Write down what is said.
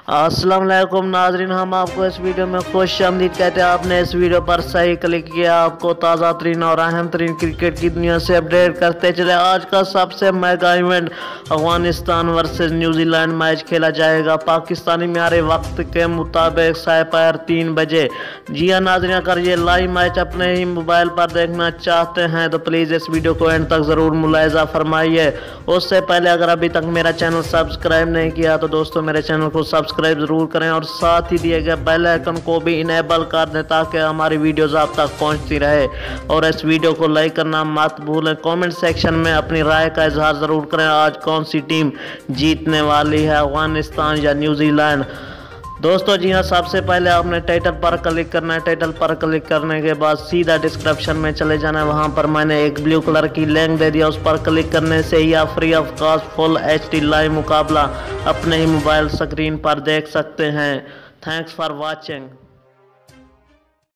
अस्सलाम वालेकुम नाजरीन, हम आपको इस वीडियो में खुश आमदीद कहते हैं। आपने इस वीडियो पर सही क्लिक किया। आपको ताज़ा तरीन और अहम तरीन क्रिकेट की दुनिया से अपडेट करते चले। आज का सबसे महंगा event Afghanistan versus New Zealand match खेला जाएगा पाकिस्तानी म्यारे वक्त के मुताबिक दोपहर 3 बजे। जी हाँ नाजरीन, अगर ये लाइव मैच अपने ही मोबाइल पर देखना चाहते हैं तो प्लीज़ इस वीडियो को एंड तक ज़रूर मुलाहिजा फरमाइए। उससे पहले अगर अभी तक मेरा चैनल सब्सक्राइब नहीं किया तो दोस्तों मेरे चैनल को सब्सक्राइब जरूर करें और साथ ही दिए गए बेल आइकन को भी इनेबल कर दें ताकि हमारी वीडियोस आप तक पहुंचती रहे। और इस वीडियो को लाइक करना मत भूलें। कमेंट सेक्शन में अपनी राय का इजहार ज़रूर करें। आज कौन सी टीम जीतने वाली है, अफगानिस्तान या न्यूजीलैंड? दोस्तों जी हाँ, सबसे पहले आपने टाइटल पर क्लिक करना है। टाइटल पर क्लिक करने के बाद सीधा डिस्क्रिप्शन में चले जाना है। वहाँ पर मैंने एक ब्लू कलर की लिंक दे दिया, उस पर क्लिक करने से ही आप free of cost full HD live मुकाबला अपने ही मोबाइल स्क्रीन पर देख सकते हैं। Thanks for watching.